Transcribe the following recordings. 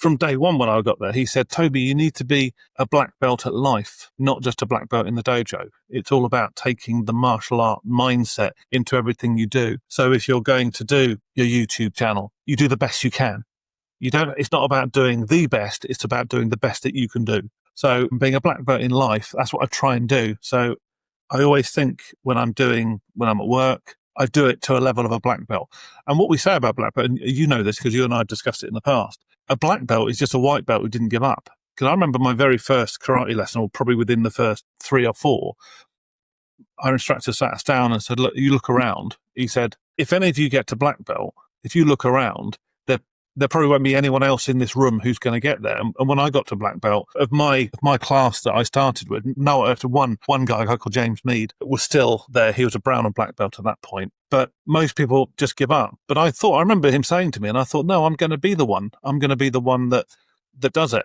from day one when I got there, he said, Toby, you need to be a black belt at life, not just a black belt in the dojo. It's all about taking the martial art mindset into everything you do. So if you're going to do your YouTube channel, you do the best you can. It's not about doing the best, it's about doing the best that you can do. So being a black belt in life, that's what I try and do. So I always think when I'm at work, I do it to a level of a black belt. And what we say about black belt, and you know this because you and I have discussed it in the past, a black belt is just a white belt who didn't give up. Because I remember my very first karate lesson, or probably within the first 3 or 4, our instructor sat us down and said, look, you look around. He said, if any of you get to black belt, if you look around, there probably won't be anyone else in this room who's going to get there. And when I got to black belt, of my class that I started with, after one guy called James Mead was still there. He was a brown and black belt at that point. But most people just give up. But I remember him saying to me, and I thought, no, I'm going to be the one. I'm going to be the one that does it.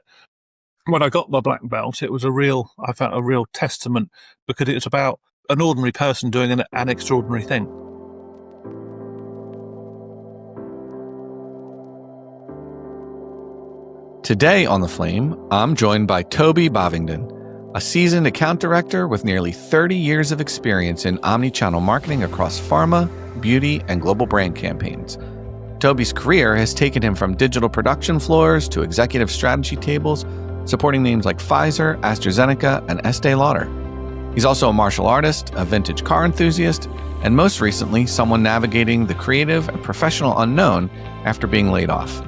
When I got my black belt, it was I felt a real testament, because it was about an ordinary person doing an extraordinary thing. Today on The Flame, I'm joined by Toby Bovingdon, a seasoned account director with nearly 30 years of experience in omni-channel marketing across pharma, beauty, and global brand campaigns. Toby's career has taken him from digital production floors to executive strategy tables, supporting names like Pfizer, AstraZeneca, and Estee Lauder. He's also a martial artist, a vintage car enthusiast, and most recently, someone navigating the creative and professional unknown after being laid off.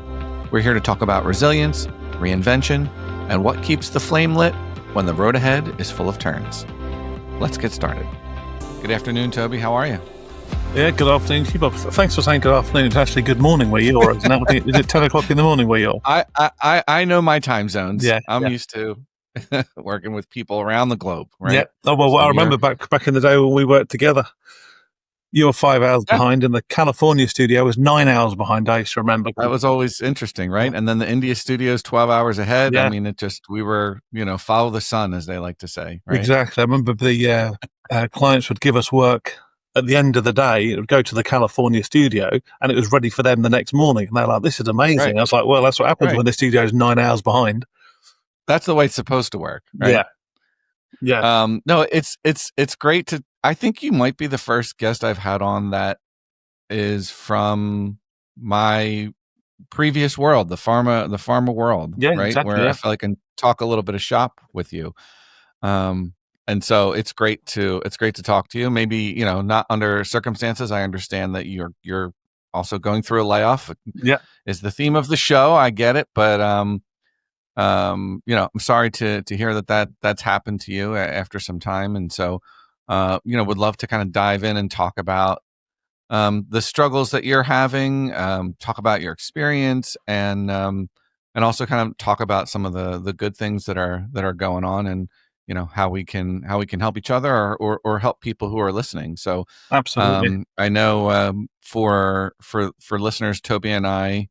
We're here to talk about resilience, reinvention, and what keeps the flame lit when the road ahead is full of turns. Let's get started. Good afternoon, Toby. How are you? Yeah, good afternoon to you, Bob. Thanks for saying good afternoon. It's actually good morning where you are. Is it 10 o'clock in the morning where you are? I know my time zones. Yeah, I'm used to working with people around the globe, right? Yeah. Oh, well, I remember back in the day when we worked together. You were 5 hours behind, and the California studio was 9 hours behind. I used to remember. That was always interesting, right? Yeah. And then the India studio is 12 hours ahead. Yeah. I mean, we were, follow the sun, as they like to say, right? Exactly. I remember the clients would give us work at the end of the day. It would go to the California studio, and it was ready for them the next morning. And they're like, this is amazing. Right. I was like, well, that's what happens when the studio is 9 hours behind. That's the way it's supposed to work, right? Yeah. Yeah. No, it's great to. I think you might be the first guest I've had on that is from my previous world, the pharma world, right? Exactly, where I feel like I can talk a little bit of shop with you. And so it's great to talk to you. Maybe, not under circumstances. I understand that you're also going through a layoff. Yeah. Is the theme of the show. I get it, but I'm sorry to hear that's happened to you after some time. And so would love to kind of dive in and talk about the struggles that you're having, talk about your experience, and also kind of talk about some of the good things that are going on, and how we can help each other or help people who are listening. So absolutely, I know for listeners, Toby and I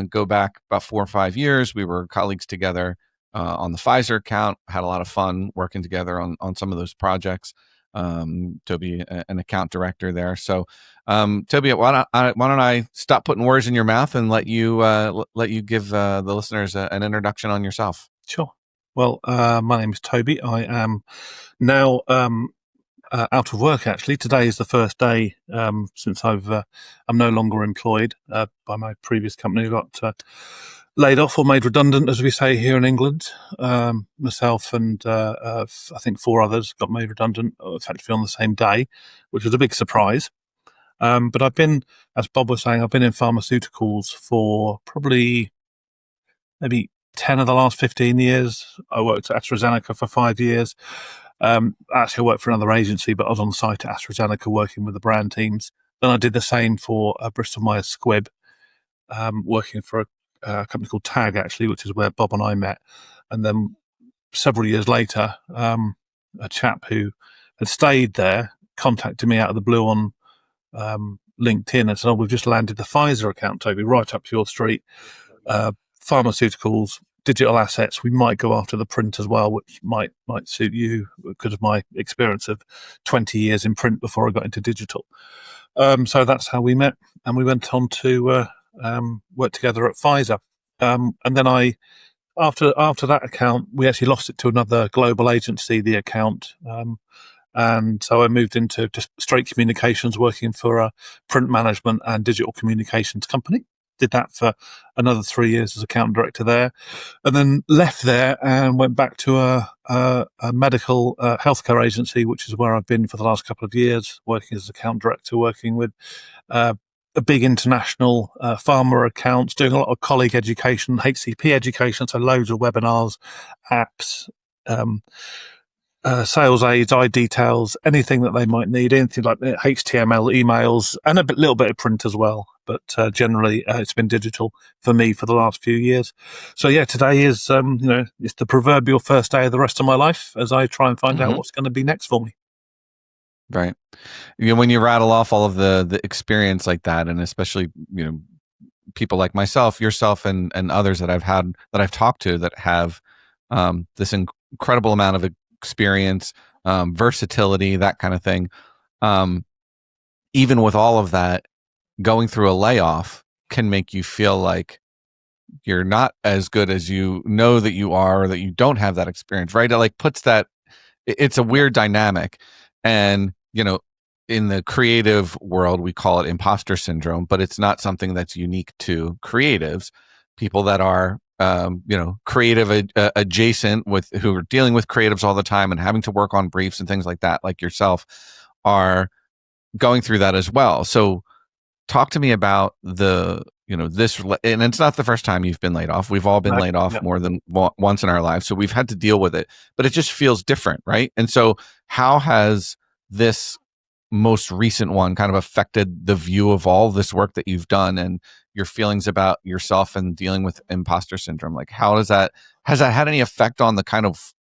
go back about 4 or 5 years. We were colleagues together on the Pfizer account. Had a lot of fun working together on some of those projects. Toby, an account director there. So, Toby, why don't I stop putting words in your mouth and let you give the listeners an introduction on yourself? Sure. Well, my name is Toby. I am now out of work. Actually, today is the first day since I'm no longer employed by my previous company. I got laid off or made redundant, as we say here in England. Myself and I think 4 others got made redundant, effectively on the same day, which was a big surprise. But I've been, as Bob was saying, I've been in pharmaceuticals for probably maybe 10 of the last 15 years. I worked at AstraZeneca for 5 years. Actually, I worked for another agency, but I was on site at AstraZeneca working with the brand teams. Then I did the same for Bristol Myers Squibb, working for a company called Tag, actually, which is where Bob and I met. And then several years later, a chap who had stayed there contacted me out of the blue on LinkedIn and said, we've just landed the Pfizer account, Toby, right up your street. Pharmaceuticals, digital assets. We might go after the print as well, which might suit you because of my experience of 20 years in print before I got into digital. So that's how we met, and we went on to work together at Pfizer. And then after that account, we actually lost it to another global agency, the account. And so I moved into just straight communications, working for a print management and digital communications company. Did that for another 3 years as account director there, and then left there and went back to a medical healthcare agency, which is where I've been for the last couple of years, working as account director, working with a big international pharma accounts, doing a lot of colleague education, HCP education, so loads of webinars, apps, sales aids, details, anything that they might need, anything like HTML, emails, and little bit of print as well. But generally, it's been digital for me for the last few years. So yeah, today is it's the proverbial first day of the rest of my life as I try and find out what's going to be next for me. Right. When you rattle off all of the experience like that, and especially people like myself, yourself, and others that I've talked to that have this incredible amount of experience, versatility, that kind of thing. Even with all of that, going through a layoff can make you feel like you're not as good as you know that you are, or that you don't have that experience, right? It like puts that, it's a weird dynamic. And, in the creative world, we call it imposter syndrome, but it's not something that's unique to creatives. People that are, creative adjacent with, who are dealing with creatives all the time and having to work on briefs and things like that, like yourself, are going through that as well. So talk to me about this, and it's not the first time you've been laid off. We've all been laid off more than once in our lives. So we've had to deal with it, but it just feels different, right? And so how has this most recent one kind of affected the view of all this work that you've done and your feelings about yourself and dealing with imposter syndrome? Like, has that had any effect on the kind of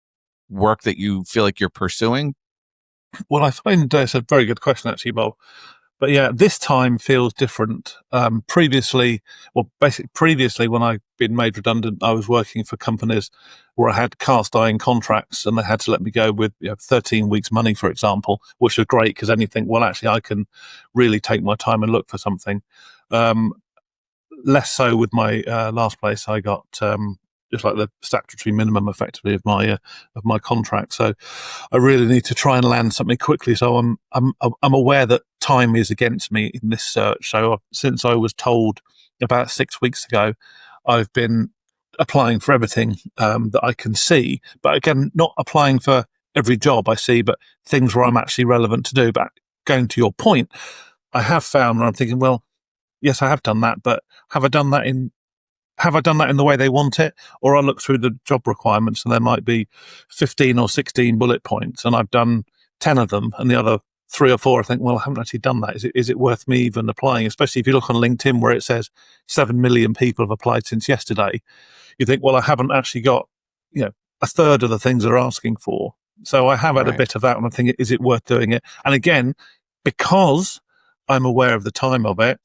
work that you feel like you're pursuing? Well, I find it's a very good question, actually, Bob. But yeah, this time feels different. Previously, when I'd been made redundant, I was working for companies where I had cast iron contracts and they had to let me go with 13 weeks money, for example, which was great because then you think, well, actually, I can really take my time and look for something. Less so with my last place. I got just like the statutory minimum, effectively, of my contract. So I really need to try and land something quickly. So I'm aware that time is against me in this search. So since I was told about 6 weeks ago, I've been applying for everything that I can see. But again, not applying for every job I see, but things where I'm actually relevant to do. But going to your point, I have found, and I'm thinking, well, yes, I have done that, but have I done that in the way they want it? Or I look through the job requirements and there might be 15 or 16 bullet points and I've done 10 of them, and the other 3 or 4, I think, well, I haven't actually done that. Is it worth me even applying? Especially if you look on LinkedIn where it says 7 million people have applied since yesterday. You think, well, I haven't actually got, a third of the things they're asking for. So I have had a bit of that, and I'm thinking, is it worth doing it? And again, because I'm aware of the time of it,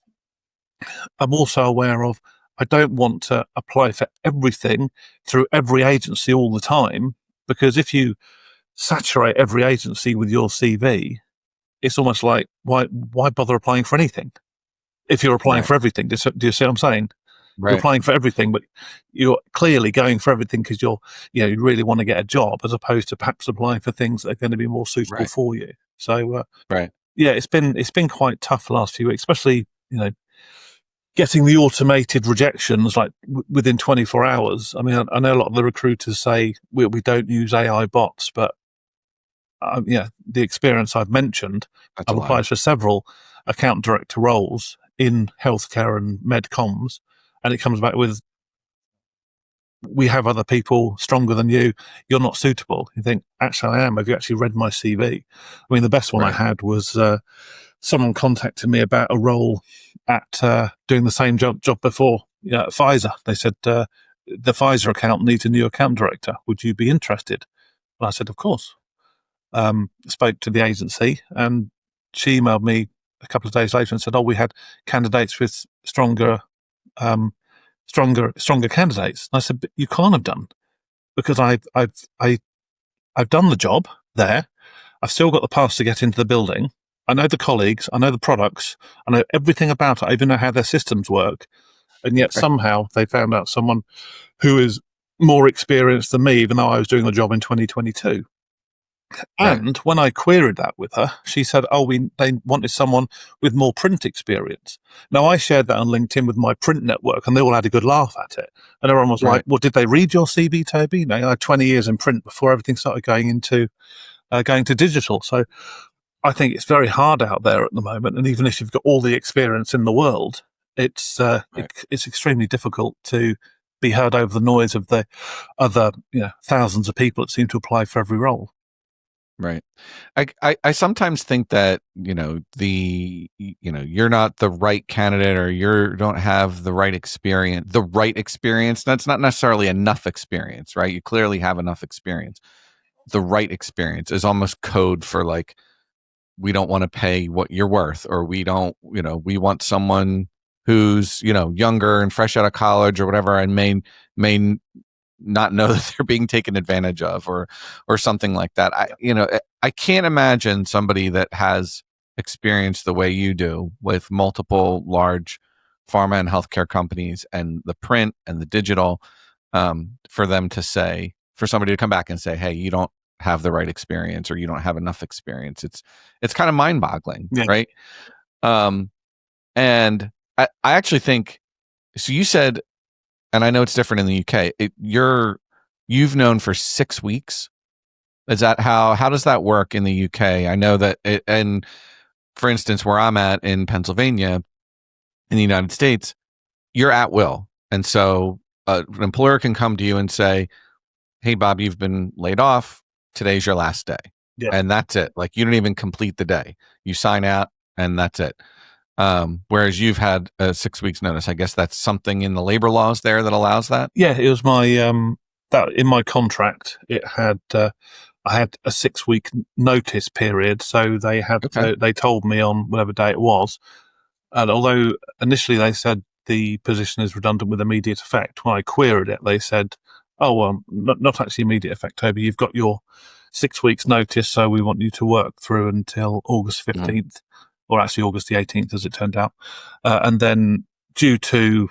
I'm also aware of, I don't want to apply for everything through every agency all the time, because if you saturate every agency with your CV, it's almost like, why bother applying for anything if you're applying for everything? Do you see what I'm saying? You're applying for everything, but you're clearly going for everything because you really want to get a job, as opposed to perhaps applying for things that are going to be more suitable for you. So, yeah, it's been quite tough the last few weeks, especially, getting the automated rejections like within 24 hours. I mean, I know a lot of the recruiters say we don't use AI bots, but the experience I've mentioned, I've applied for several account director roles in healthcare and medcoms, and it comes back with, we have other people stronger than you. You're not suitable. You think, actually, I am. Have you actually read my CV? I mean, the best one I had was someone contacted me about a role at doing the same job before at Pfizer. They said, the Pfizer account needs a new account director. Would you be interested? And I said, of course. Spoke to the agency, and she emailed me a couple of days later and said, we had candidates with stronger candidates. And I said, but you can't have done, because I've done the job there. I've still got the pass to get into the building. I know the colleagues, I know the products, I know everything about it. I even know how their systems work. And yet somehow they found out someone who is more experienced than me, even though I was doing the job in 2022. And when I queried that with her, she said, they wanted someone with more print experience. Now, I shared that on LinkedIn with my print network, and they all had a good laugh at it. And everyone was like, well, did they read your CV, Toby? I had 20 years in print before everything started going to digital. So I think it's very hard out there at the moment. And even if you've got all the experience in the world, it's extremely difficult to be heard over the noise of the other thousands of people that seem to apply for every role. Right. I sometimes think that, you're not the right candidate, or you don't have the right experience. That's not necessarily enough experience, right? You clearly have enough experience. The right experience is almost code for like, we don't want to pay what you're worth, or we don't, we want someone who's, younger and fresh out of college or whatever, and may not know that they're being taken advantage of, or something like that. I can't imagine somebody that has experience the way you do with multiple large pharma and healthcare companies and the print and the digital, for somebody to come back and say, hey, you don't have the right experience, or you don't have enough experience. It's kind of mind-boggling, right? And I actually think, so you said, and I know it's different in the UK, you've known for 6 weeks. Is that how does that work in the UK? I know that and for instance, where I'm at in Pennsylvania, in the United States, you're at will. And so an employer can come to you and say, hey, Bob, you've been laid off. Today's your last day. Yeah. And that's it. Like, you don't even complete the day. You sign out and that's it. Whereas you've had 6 weeks notice. I guess that's something in the labor laws there that allows that. Yeah, it was my that in my contract. It had I had a 6 week notice period, so they had they told me on whatever day it was. And although initially they said the position is redundant with immediate effect, when I queried it, they said, "Oh well, not actually immediate effect, Toby. You've got your 6 weeks notice, so we want you to work through until August 15th." Or actually August the 18th, as it turned out. And then due to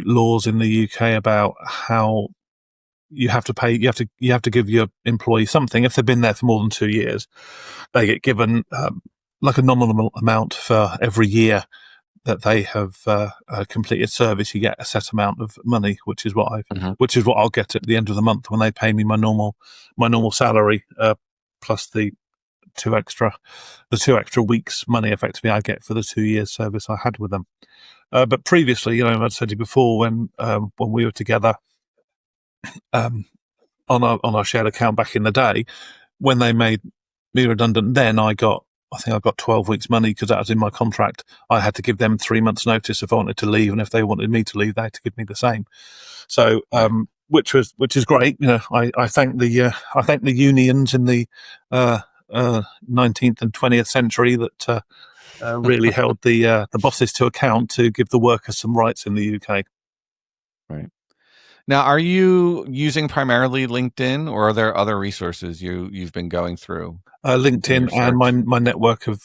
laws in the UK about how you have to pay, you have to give your employee something. If they've been there for more than 2 years, they get given like a nominal amount for every year that they have completed service. You get a set amount of money, which is what I'll get at the end of the month when they pay me my normal salary plus the two extra weeks money effectively I get for the 2 years service I had with them. But previously, I'd said to you before, when we were together on our shared account back in the day, when they made me redundant, then I got 12 weeks money, because that was in my contract. I had to give them 3 months notice if I wanted to leave, and if they wanted me to leave, they had to give me the same. So which is great. I thank the unions in the 19th and 20th century that really held the bosses to account to give the workers some rights in the UK. Right. Now, are you using primarily LinkedIn, or are there other resources you've been going through? LinkedIn and my network of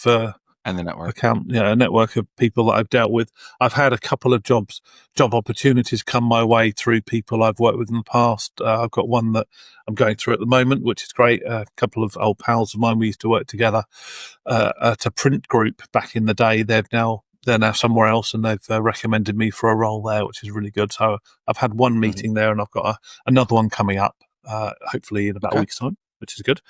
and the network account, a network of people that I've dealt with. I've had a couple of job opportunities come my way through people I've worked with in the past. I've got one that I'm going through at the moment, which is great. A couple of old pals of mine, we used to work together at a print group back in the day. They're now somewhere else, and they've recommended me for a role there, which is really good. So I've had one meeting there, and I've got another one coming up, hopefully in about a week's time, which is good.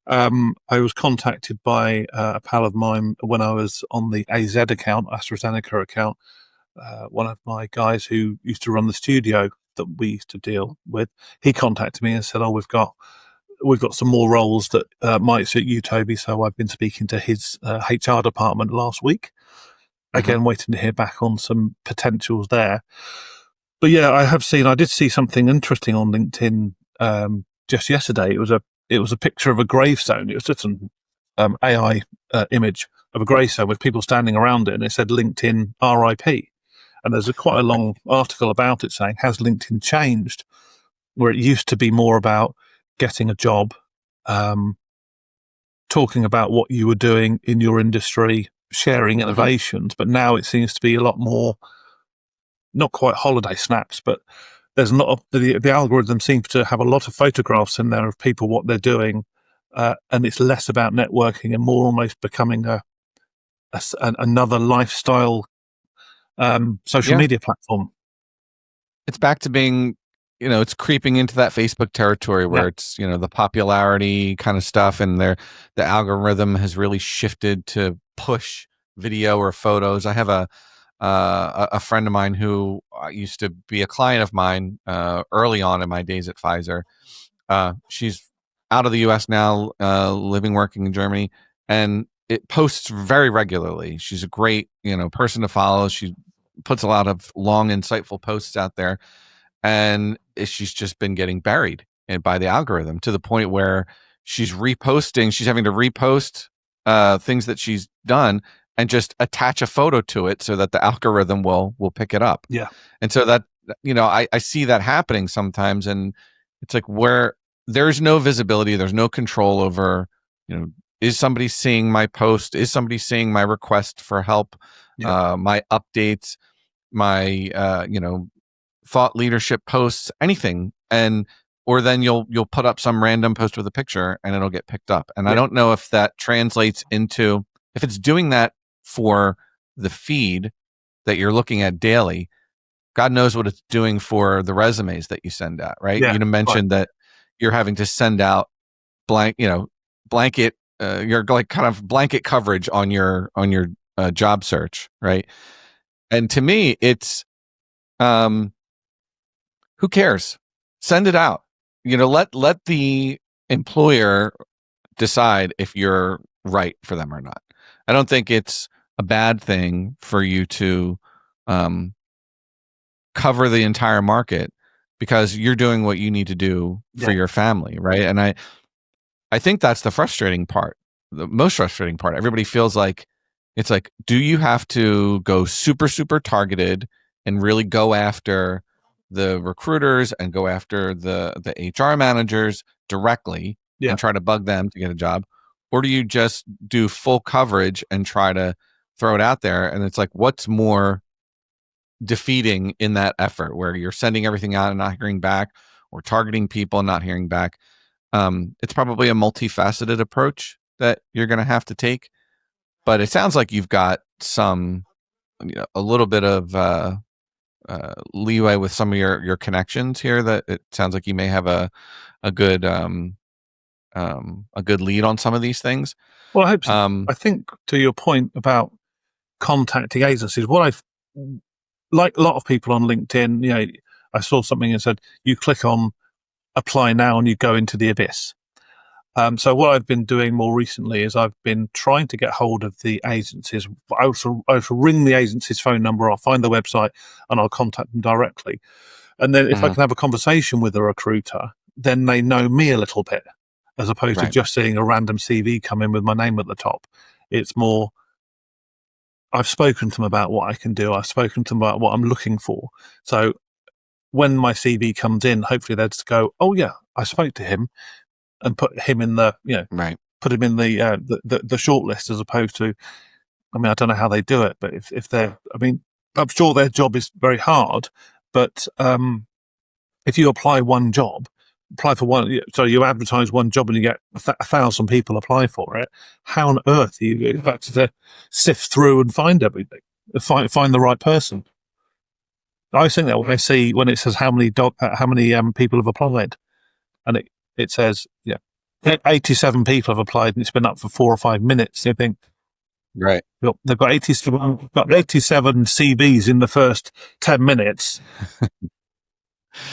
I was contacted by a pal of mine when I was on the AZ account, AstraZeneca account. One of my guys who used to run the studio that we used to deal with, he contacted me and said, "Oh, we've got some more roles that might suit you, Toby." So I've been speaking to his HR department last week. Again, waiting to hear back on some potentials there. But yeah, I did see something interesting on LinkedIn just yesterday. It was a picture of a gravestone. It was just an AI image of a gravestone with people standing around it, and it said LinkedIn RIP. And there's quite a long article about it saying, has LinkedIn changed? Where it used to be more about getting a job, talking about what you were doing in your industry, sharing innovations, but now it seems to be a lot more, not quite holiday snaps, but there's a lot of the algorithm seems to have a lot of photographs in there of people, what they're doing, and it's less about networking and more almost becoming another lifestyle social media platform. It's back to being, it's creeping into that Facebook territory where it's, the popularity kind of stuff, and the algorithm has really shifted to push video or photos. I have a friend of mine who used to be a client of mine early on in my days at Pfizer. She's out of the US now, living, working in Germany, and it posts very regularly. She's a great, person to follow. She puts a lot of long, insightful posts out there, and she's just been getting buried by the algorithm to the point where she's having to repost things that she's done and just attach a photo to it so that the algorithm will pick it up. Yeah. And so that, I see that happening sometimes, and it's like where there's no visibility, there's no control over, is somebody seeing my post? Is somebody seeing my request for help? My updates, my, thought leadership posts, anything. Or then you'll put up some random post with a picture and it'll get picked up. And I don't know if that translates into, if it's doing that for the feed that you're looking at daily, God knows what it's doing for the resumes that you send out, right? Yeah, you mentioned that you're having to send out blanket, you're like kind of blanket coverage on your job search, right? And to me, it's, who cares? Send it out. Let the employer decide if you're right for them or not. I don't think it's a bad thing for you to cover the entire market because you're doing what you need to do for your family, right? And I think that's the frustrating part, the most frustrating part. Everybody feels like it's like, do you have to go super, super targeted and really go after the recruiters and go after the HR managers directly and try to bug them to get a job? Or do you just do full coverage and try to throw it out there? And it's like, what's more defeating in that effort where you're sending everything out and not hearing back, or targeting people and not hearing back? It's probably a multifaceted approach that you're going to have to take, but it sounds like you've got some, a little bit of leeway with some of your connections here. That it sounds like you may have a good lead on some of these things. Well, I hope so. I think to your point about contacting agencies, what I've, like a lot of people on LinkedIn, I saw something and said, you click on apply now and you go into the abyss. So what I've been doing more recently is I've been trying to get hold of the agencies. I also ring the agency's phone number, I'll find the website and I'll contact them directly. And then if I can have a conversation with a recruiter, then they know me a little bit, as opposed to just seeing a random CV come in with my name at the top. It's more, I've spoken to them about what I can do. I've spoken to them about what I'm looking for. So when my CV comes in, hopefully they'll just go, oh yeah, I spoke to him, and put him in the, put him in the short list, as opposed to, I don't know how they do it, but if they're, I'm sure their job is very hard, but if you apply for one, so you advertise one job and you get 1,000 people apply for it, how on earth are you expected to sift through and find everything, find the right person? I always think that when I see, when it says how many people have applied, and it says, 87 people have applied and it's been up for 4 or 5 minutes. You think, right? They've got 87 CVs in the first 10 minutes.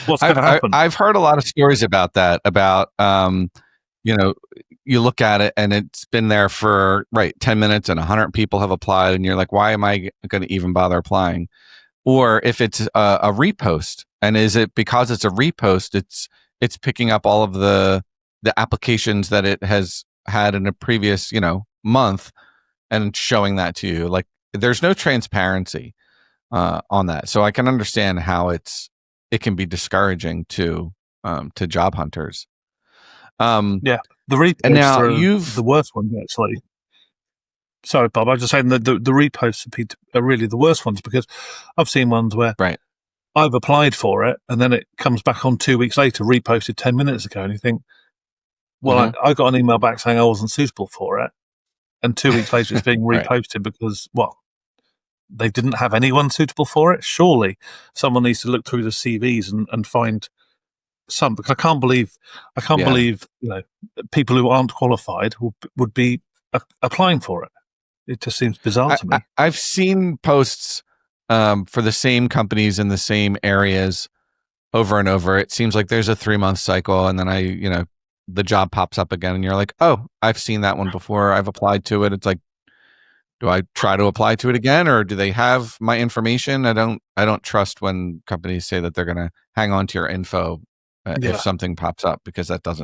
What's going to happen? I've heard a lot of stories about that. About you look at it and it's been there for 10 minutes and 100 people have applied, and you're like, why am I going to even bother applying? Or if it's a repost, and is it because it's a repost, it's picking up all of the applications that it has had in a previous, month, and showing that to you. Like, there's no transparency on that. So I can understand how it can be discouraging to job hunters. The reposts are the worst one, actually. Sorry, Bob. I was just saying that the reposts are really the worst ones, because I've seen ones where Right. I've applied for it and then it comes back on 2 weeks later, reposted 10 minutes ago, and you think, well, I got an email back saying I wasn't suitable for it, and 2 weeks later it's being Right. reposted because, well, they didn't have anyone suitable for it. Surely someone needs to look through the CVs and find some, because I can't believe people who aren't qualified would be applying for it. It just seems bizarre to me. I've seen posts for the same companies in the same areas over and over. It seems like there's a 3-month cycle, and then the job pops up again, and you're like, oh, I've seen that one before. I've applied to it. It's like, do I try to apply to it again, or do they have my information? I don't trust when companies say that they're going to hang on to your info if something pops up, because that's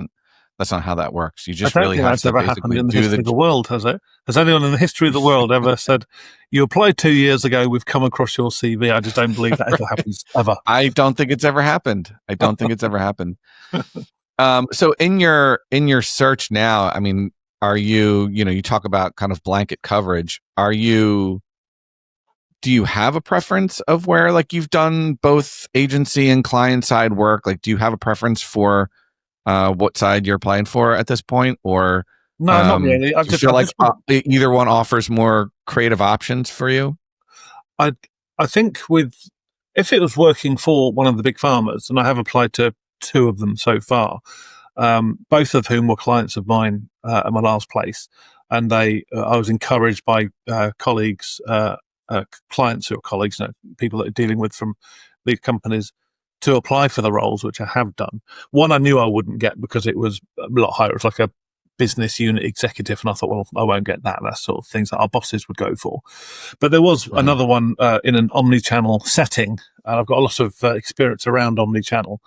not how that works. You just really have to basically in the history of the world, has it? Has anyone in the history of the world ever said, you applied 2 years ago, we've come across your CV? I just don't believe that ever happens, ever. I don't think it's ever happened. So in your search now, I mean, are you, you talk about kind of blanket coverage. Do you have a preference of where, like, you've done both agency and client side work? Like, do you have a preference for what side you're applying for at this point? Or no, not really. I feel like either one offers more creative options for you. I think if it was working for one of the big farmers, and I have applied to 2 of them so far, both of whom were clients of mine at my last place, and I was encouraged by colleagues, clients who are colleagues, people that are dealing with from these companies, to apply for the roles, which I have done. One I knew I wouldn't get because it was a lot higher. It was like a business unit executive, and I thought, well, I won't get that. That's sort of things that our bosses would go for. But there was another one in an omni-channel setting, and I've got a lot of experience around omni-channel.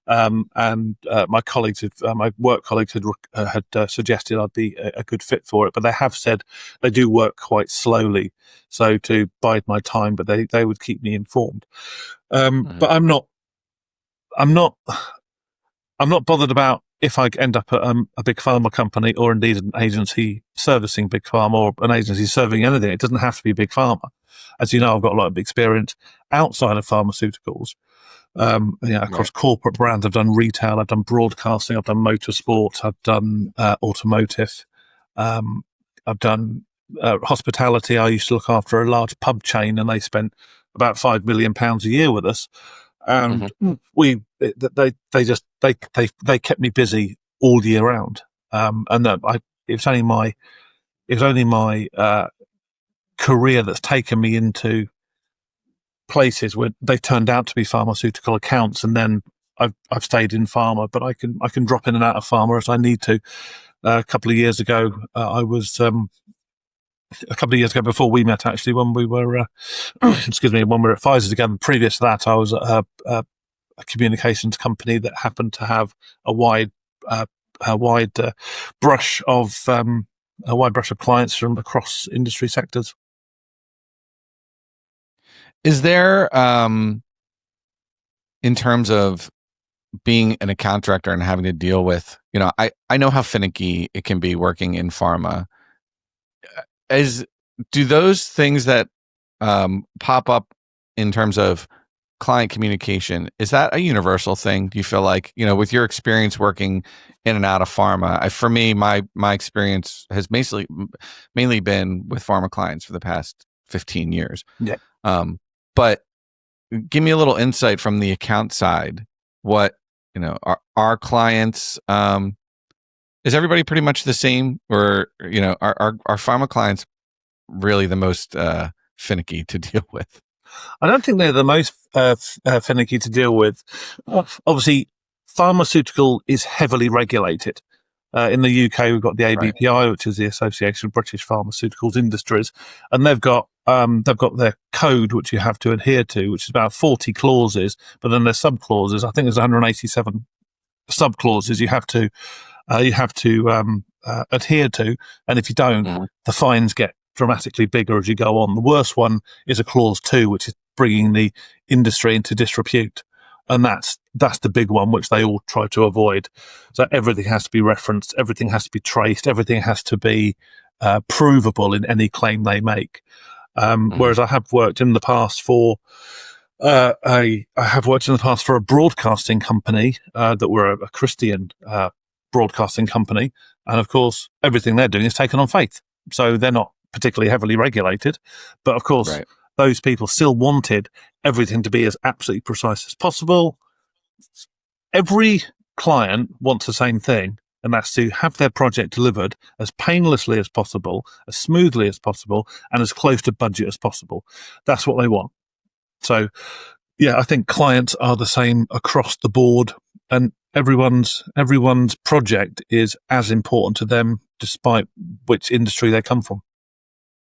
And my colleagues, my work colleagues, had suggested I'd be a good fit for it. But they have said they do work quite slowly, so to bide my time. But they would keep me informed. But I'm not bothered about if I end up at a big pharma company, or indeed an agency servicing big pharma, or an agency serving anything. It doesn't have to be big pharma. As you know, I've got a lot of experience outside of pharmaceuticals. Across corporate brands. I've done retail, I've done broadcasting, I've done motorsport, I've done automotive, I've done hospitality. I used to look after a large pub chain, and they spent about £5 million a year with us. And they kept me busy all year round. And it was only my career that's taken me into places where they turned out to be pharmaceutical accounts, and then I've stayed in pharma, but I can drop in and out of pharma as I need to. A couple of years ago, before we met, actually, when we were when we were at Pfizer together. Previous to that, I was at a communications company that happened to have a wide brush of clients from across industry sectors. Is there, in terms of being an account director and having to deal with, I know how finicky it can be working in pharma. Do those things that pop up in terms of client communication, is that a universal thing? Do you feel like, with your experience working in and out of pharma? For me, my experience has mainly been with pharma clients for the past 15 years. Yeah. But give me a little insight from the account side. What, are our clients, is everybody pretty much the same, or, are pharma clients really the most finicky to deal with? I don't think they're the most finicky to deal with. Obviously, pharmaceutical is heavily regulated. In the UK, we've got the ABPI, which is the Association of British Pharmaceuticals Industries, and they've got their code, which you have to adhere to, which is about 40 clauses. But then there's sub clauses. I think there's 187 sub clauses you have to adhere to, and if you don't, the fines get dramatically bigger as you go on. The worst one is a clause 2, which is bringing the industry into disrepute. And that's the big one, which they all try to avoid. So everything has to be referenced, everything has to be traced, everything has to be provable in any claim they make. Whereas I have worked in the past for I have worked in the past for a broadcasting company that were a Christian broadcasting company, and of course everything they're doing is taken on faith, so they're not particularly heavily regulated. But of course, those people still wanted everything to be as absolutely precise as possible. Every client wants the same thing, and that's to have their project delivered as painlessly as possible, as smoothly as possible, and as close to budget as possible. That's what they want. So, yeah, I think clients are the same across the board, and everyone's project is as important to them, despite which industry they come from.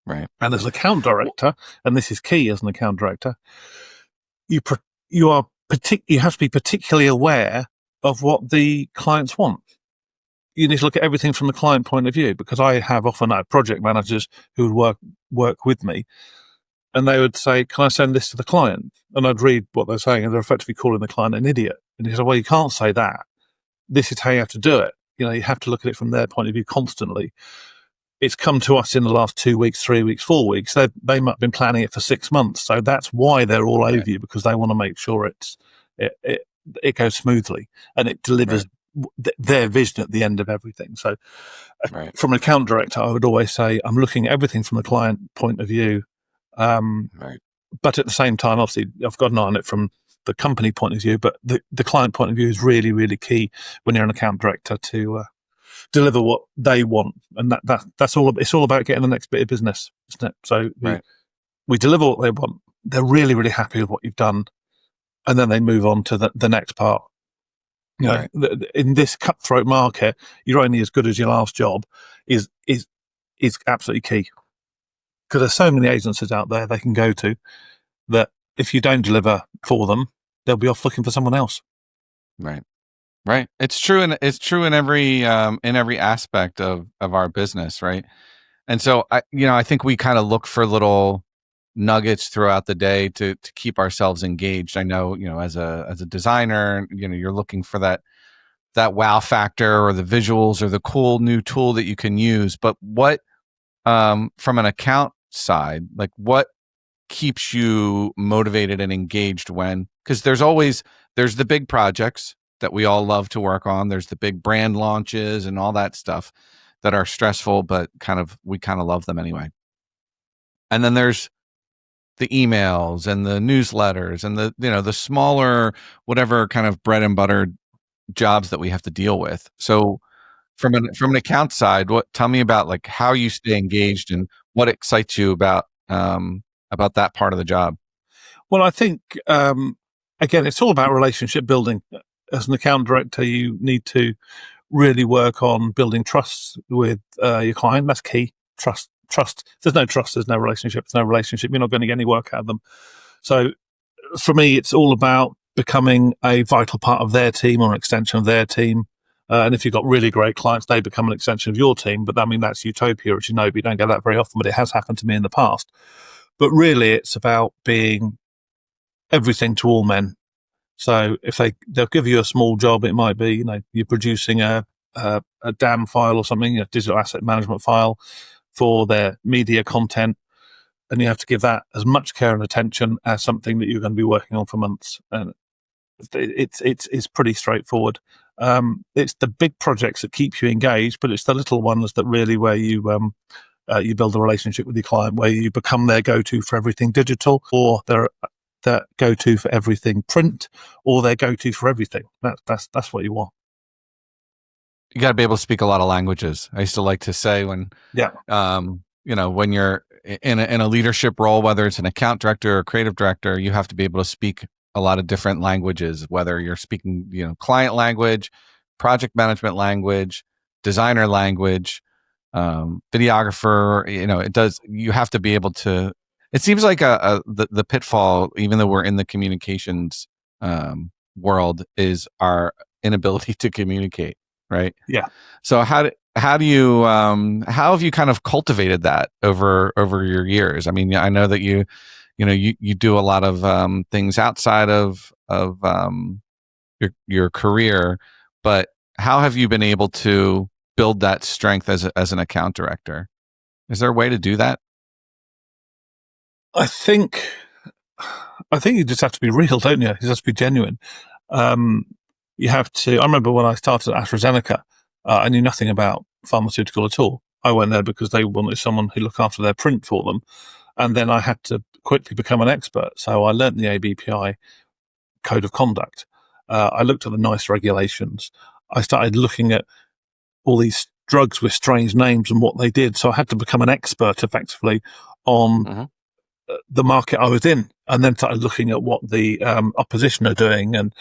Right. And as an account director, and this is key as an account director, you have to be particularly aware of what the clients want. You need to look at everything from the client point of view, because I have often project managers who would work with me, and they would say, "Can I send this to the client?" And I'd read what they're saying, and they're effectively calling the client an idiot. And he said, "Well, you can't say that. This is how you have to do it. You know, you have to look at it from their point of view constantly. It's come to us in the last 2 weeks, 3 weeks, 4 weeks. They might have been planning it for 6 months. So that's why they're all over you, because they want to make sure it goes smoothly and it delivers their vision at the end of everything." So from an account director, I would always say, I'm looking at everything from the client point of view. But at the same time, obviously, I've got an eye on it from the company point of view, but the client point of view is really, really key when you're an account director to deliver what they want. And that's all. It's all about getting the next bit of business, isn't it? So we deliver what they want. They're really, really happy with what you've done, and then they move on to the next part. You know, in this cutthroat market, you're only as good as your last job is absolutely key. Because there's so many agencies out there they can go to that if you don't deliver for them, they'll be off looking for someone else. Right. It's true, and it's true in every aspect of our business, right? And so I think we kind of look for little nuggets throughout the day to keep ourselves engaged. I know, as a designer, you're looking for that wow factor or the visuals or the cool new tool that you can use. But what from an account side, like what keeps you motivated and engaged because there's the big projects that we all love to work on. There's the big brand launches and all that stuff that are stressful, but we kind of love them anyway. And then there's the emails and the newsletters and the smaller, whatever kind of bread and butter jobs that we have to deal with. So from an account side, tell me about like how you stay engaged and what excites you about that part of the job. Well, I think again, it's all about relationship building. As an account director, you need to really work on building trust with your client. That's key. Trust. If there's no trust, there's no relationship. There's no relationship, you're not going to get any work out of them. So for me, it's all about becoming a vital part of their team or an extension of their team. And if you've got really great clients, they become an extension of your team. But I mean, that's utopia, as you know, but you don't get that very often, but it has happened to me in the past. But really, it's about being everything to all men. So if they'll give you a small job, it might be, you're producing a DAM file or something, a digital asset management file for their media content, and you have to give that as much care and attention as something that you're going to be working on for months. And it's pretty straightforward. It's the big projects that keep you engaged, but it's the little ones that really where you build a relationship with your client, where you become their go-to for everything digital, or their go-to for everything print, or their go-to for everything. That's what you want. You got to be able to speak a lot of languages. I used to like to say when you're in a leadership role, whether it's an account director or creative director, you have to be able to speak a lot of different languages, whether you're speaking, client language, project management language, designer language, videographer, you have to be able to, it seems like the pitfall, even though we're in the communications world, is our inability to communicate. Right. Yeah. So how have you kind of cultivated that over your years? I mean, I know that you do a lot of things outside of your career, but how have you been able to build that strength as an account director? Is there a way to do that? I think you just have to be real, don't you? You just have to be genuine. You have to. I remember when I started at AstraZeneca, I knew nothing about pharmaceutical at all. I went there because they wanted someone who looked after their print for them, and then I had to quickly become an expert. So I learnt the ABPI code of conduct. I looked at the NICE regulations. I started looking at all these drugs with strange names and what they did. So I had to become an expert effectively on the market I was in, and then started looking at what the opposition are doing and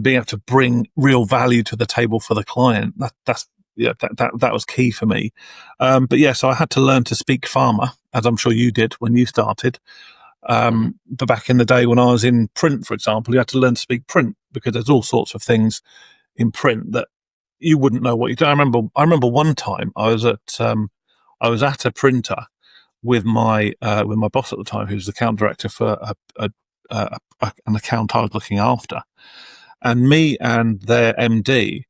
being able to bring real value to the table for the client. That was key for me. But yeah, so I had to learn to speak pharma, as I'm sure you did when you started. But back in the day when I was in print, for example, you had to learn to speak print because there's all sorts of things in print that you wouldn't know what you do. I remember one time I was at a printer with my boss at the time, who was the account director for an account I was looking after, and me and their MD,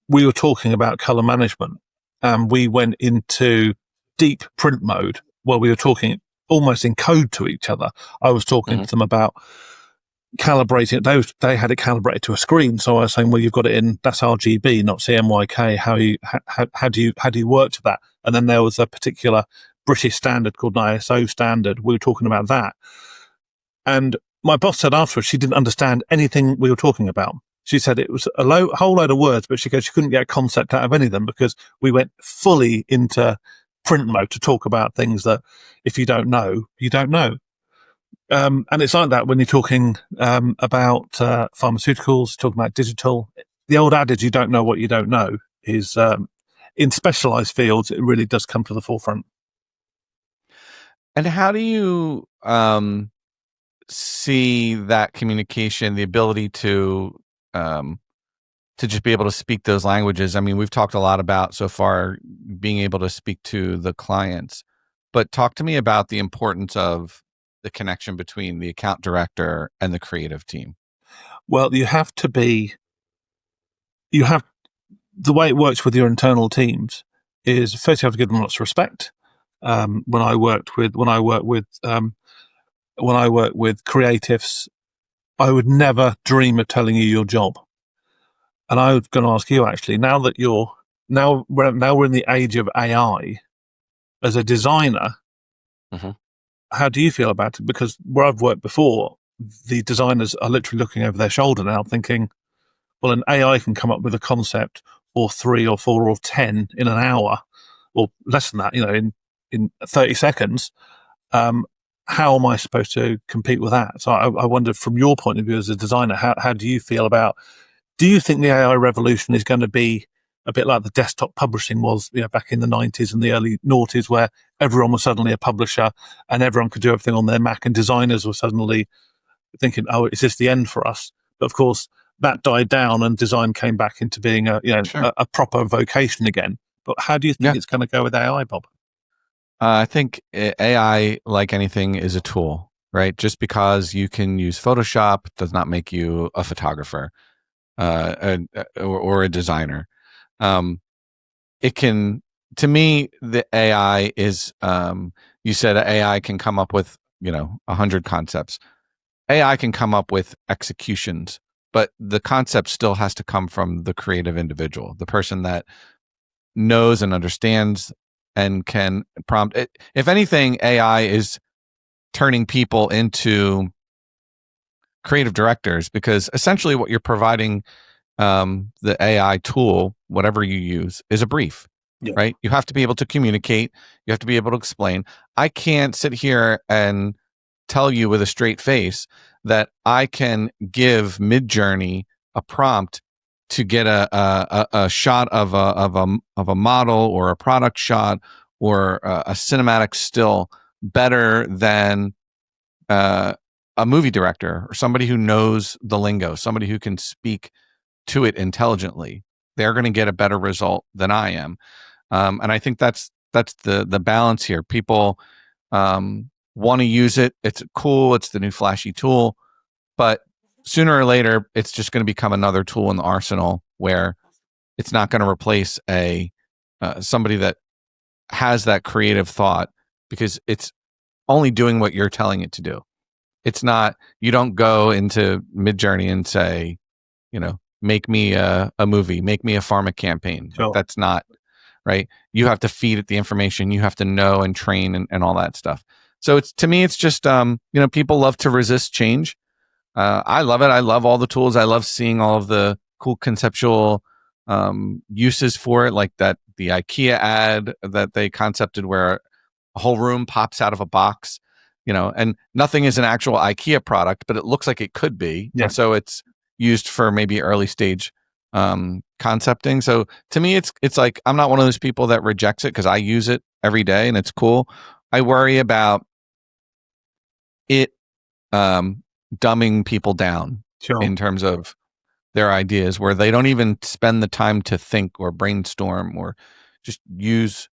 we were talking about color management, and we went into deep print mode where we were talking almost in code to each other. I was talking to them about calibrating it. They had it calibrated to a screen, so I was saying, well, you've got it in, that's RGB, not CMYK. How do you work to that? And then there was a particular British standard called an ISO standard. We were talking about that, and my boss said afterwards she didn't understand anything we were talking about. She said it was a whole load of words, but she goes, she couldn't get a concept out of any of them because we went fully into print mode to talk about things that if you don't know, you don't know. And it's like that when you're talking about pharmaceuticals, talking about digital. The old adage, you don't know what you don't know, is in specialized fields, it really does come to the forefront. And how do you see that communication, the ability to just be able to speak those languages? I mean, we've talked a lot about so far being able to speak to the clients, but talk to me about the importance of the connection between the account director and the creative team. Well, the way it works with your internal teams is first you have to give them lots of respect. When I work with creatives, I would never dream of telling you your job. And I was going to ask you actually, now we're in the age of AI, as a designer, how do you feel about it? Because where I've worked before, the designers are literally looking over their shoulder now thinking, well, an AI can come up with a concept or 3 or 4 or 10 in an hour or less than that, in 30 seconds. How am I supposed to compete with that? So I wonder, from your point of view as a designer, how do you feel about, do you think the AI revolution is going to be a bit like the desktop publishing was, back in the 90s and the early noughties, where everyone was suddenly a publisher and everyone could do everything on their Mac, and designers were suddenly thinking, oh, is this the end for us? But of course, that died down and design came back into being a proper vocation again. But how do you think it's going to go with AI, Bob? I think AI, like anything, is a tool, right? Just because you can use Photoshop does not make you a photographer or a designer. It can, to me, the AI is, you said AI can come up with, 100 concepts. AI can come up with executions, but the concept still has to come from the creative individual, the person that knows and understands and can prompt it. If anything, AI is turning people into creative directors, because essentially what you're providing the AI tool, whatever you use, is a brief, right? You have to be able to communicate. You have to be able to explain. I can't sit here and tell you with a straight face that I can give Midjourney a prompt to get a shot of a model or a product shot or a cinematic still better than a movie director or somebody who knows the lingo, somebody who can speak to it intelligently. They're going to get a better result than I am. And I think that's the balance here. People want to use it. It's cool. It's the new flashy tool. But sooner or later, it's just going to become another tool in the arsenal where it's not going to replace somebody that has that creative thought because it's only doing what you're telling it to do. It's not, you don't go into Midjourney and say, make me a movie, make me a pharma campaign. Sure. Like, that's not right. You have to feed it the information. You have to know and train and all that stuff. So to me, it's just, people love to resist change. I love it. I love all the tools. I love seeing all of the cool conceptual uses for it, like the IKEA ad that they concepted where a whole room pops out of a box, and nothing is an actual IKEA product, but it looks like it could be. Yeah. And so it's used for maybe early stage concepting. So to me, it's like, I'm not one of those people that rejects it because I use it every day and it's cool. I worry about it dumbing people down in terms of their ideas, where they don't even spend the time to think or brainstorm or just use,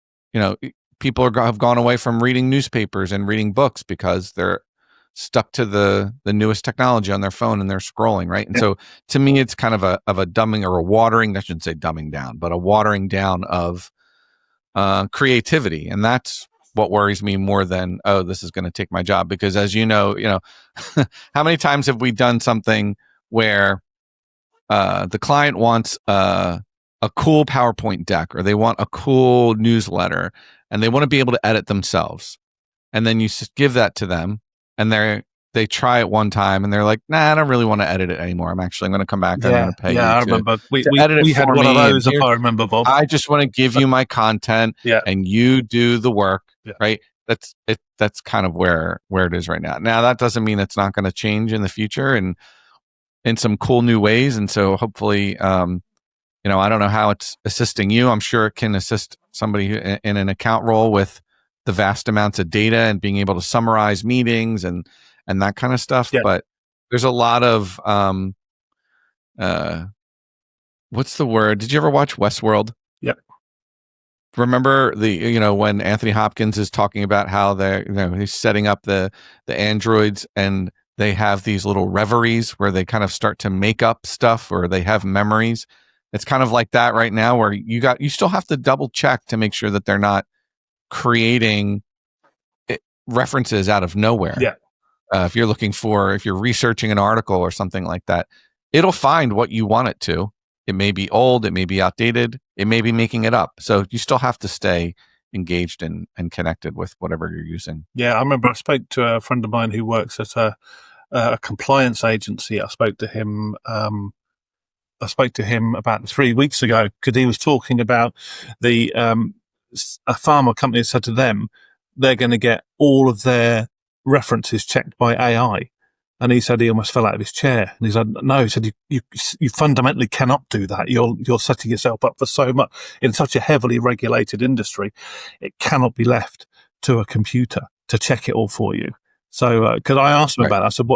people have gone away from reading newspapers and reading books because they're stuck to the newest technology on their phone and they're scrolling, right? And so to me, it's kind of a dumbing or a watering, I shouldn't say dumbing down, but a watering down of creativity. And that's what worries me more than, oh, this is going to take my job. Because as you know, how many times have we done something where the client wants a cool PowerPoint deck, or they want a cool newsletter, and they want to be able to edit themselves. And then you give that to them, and they try it one time, and they're like, nah, I don't really want to edit it anymore. I'm going to come back and I'm going to pay you I remember. We edit it had for one me. of those, if I remember, Bob. I just want to give you my content, and you do the work, right? That's it. That's kind of where it is right now. Now, that doesn't mean it's not going to change in the future and in some cool new ways. And so hopefully, I don't know how it's assisting you. I'm sure it can assist somebody in an account role with the vast amounts of data and being able to summarize meetings and that kind of stuff. Yeah. But there's a lot of, what's the word? Did you ever watch Westworld? Yep. Remember when Anthony Hopkins is talking about how he's setting up the androids, and they have these little reveries where they kind of start to make up stuff, or they have memories. It's kind of like that right now, where you still have to double check to make sure that they're not creating references out of nowhere. Yeah. If you're researching an article or something like that, it'll find what you want it to. It may be old, it may be outdated, it may be making it up. So you still have to stay engaged and connected with whatever you're using. Yeah, I remember I spoke to a friend of mine who works at a compliance agency. I spoke to him about 3 weeks ago because he was talking about a pharma company said to them they're going to get all of their references checked by AI. And he said he almost fell out of his chair. And he said, no, he said, you fundamentally cannot do that. You're setting yourself up for so much in such a heavily regulated industry. It cannot be left to a computer to check it all for you. So, because I asked him about it, I said,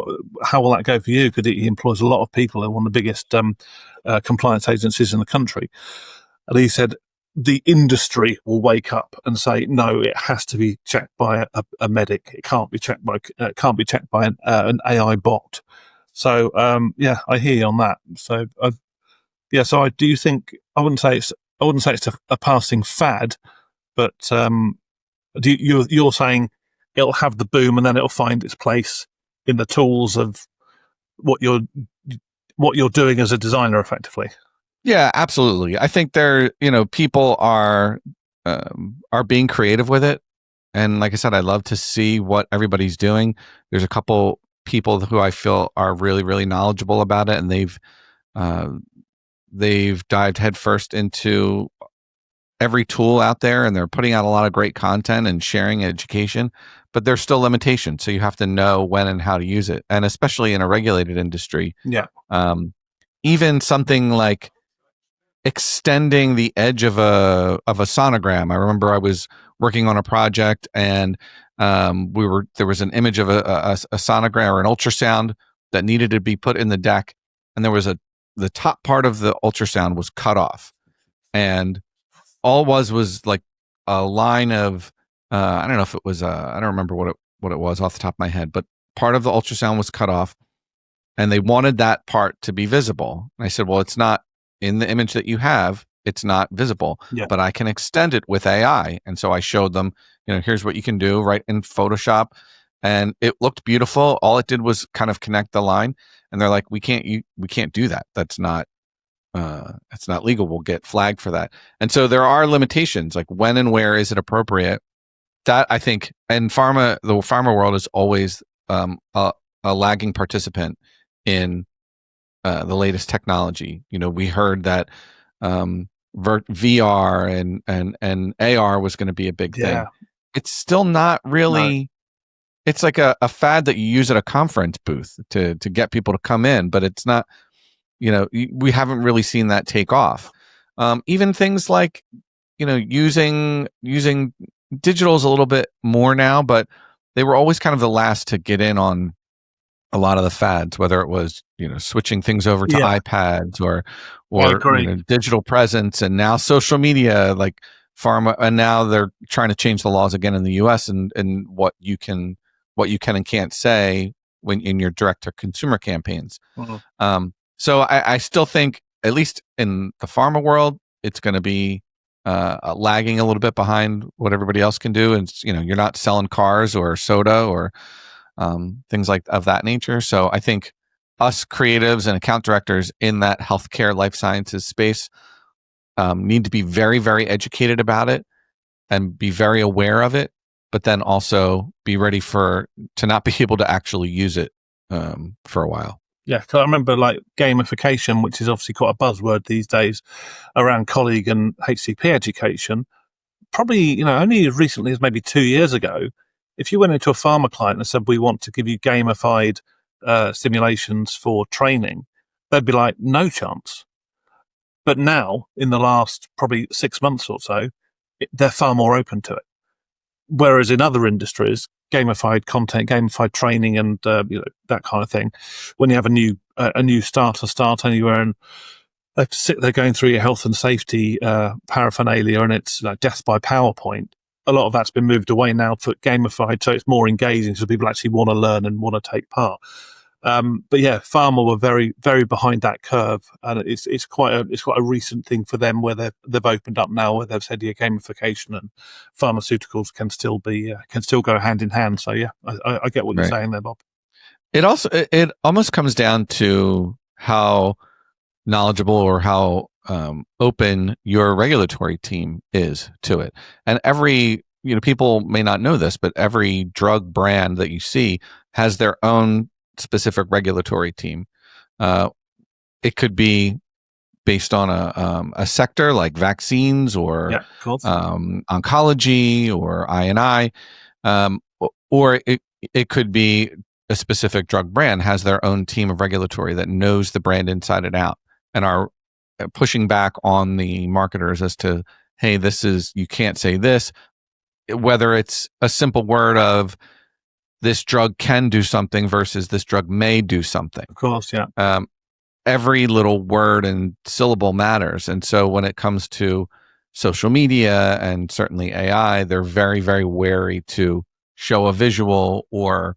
how will that go for you? Because he employs a lot of people in one of the biggest compliance agencies in the country. And he said, the industry will wake up and say, no, it has to be checked by a medic. It can't be checked by an AI bot. So, I hear you on that. So, so I do think I wouldn't say it's a passing fad, but you're saying it'll have the boom and then it'll find its place in the tools of what you're doing as a designer, effectively. Yeah, absolutely. I think people are being creative with it. And like I said, I love to see what everybody's doing. There's a couple people who I feel are really, really knowledgeable about it. And they've dived headfirst into every tool out there, and they're putting out a lot of great content and sharing education, but there's still limitations. So you have to know when and how to use it. And especially in a regulated industry, even something like extending the edge of a sonogram. I remember I was working on a project, and there was an image of a sonogram or an ultrasound that needed to be put in the deck, and there was the top part of the ultrasound was cut off, and all was like a line of I don't know if it was I don't remember what it was off the top of my head, but part of the ultrasound was cut off, and they wanted that part to be visible. And I said, well, it's not in the image that you have. it's not visible, Yeah. but I can extend it with AI. And so I showed them, here's what you can do right in Photoshop, and it looked beautiful. All it did was kind of connect the line, and they're like, we can't do that. That's not legal. We'll get flagged for that. And so there are limitations, like when and where is it appropriate. That, I think, and the pharma world is always a lagging participant in the latest technology. We heard that VR and AR was going to be a big thing. It's still not really. No. It's like a fad that you use at a conference booth to get people to come in, but it's not. We haven't really seen that take off. Even things like using digital's a little bit more now, but they were always kind of the last to get in on a lot of the fads, whether it was switching things over to iPads or digital presence, and now social media, like pharma, and now they're trying to change the laws again in the US and what you can and can't say when in your direct to consumer campaigns. Mm-hmm. So I still think, at least in the pharma world, it's going to be lagging a little bit behind what everybody else can do. And you're not selling cars or soda or things like of that nature. So I think us creatives and account directors in that healthcare life sciences space need to be very, very educated about it and be very aware of it, but then also be ready to not be able to actually use it for a while. Yeah, because I remember like gamification, which is obviously quite a buzzword these days around colleague and HCP education. Probably, only as recently as maybe 2 years ago, if you went into a pharma client and said, we want to give you gamified simulations for training, they'd be like, no chance. But now, in the last probably 6 months or so, they're far more open to it. Whereas in other industries, gamified content, gamified training, and that kind of thing, when you have a new starter start anywhere and they're going through your health and safety paraphernalia, and it's like death by PowerPoint. A lot of that's been moved away now for gamified, so it's more engaging, so people actually want to learn and want to take part. But yeah, pharma were very, very behind that curve, and it's quite a recent thing for them where they've opened up now, where they've said gamification and pharmaceuticals can still go hand in hand. So yeah, I get what you're saying there, Bob. It almost comes down to how knowledgeable or how open your regulatory team is to it. And every, people may not know this, but every drug brand that you see has their own specific regulatory team. It could be based on a sector like vaccines or oncology or I&I, or it could be a specific drug brand has their own team of regulatory that knows the brand inside and out and are pushing back on the marketers as to, hey, you can't say this, whether it's a simple word of this drug can do something versus this drug may do something. Of course, yeah. Every little word and syllable matters. And so when it comes to social media and certainly AI, they're very, very wary to show a visual or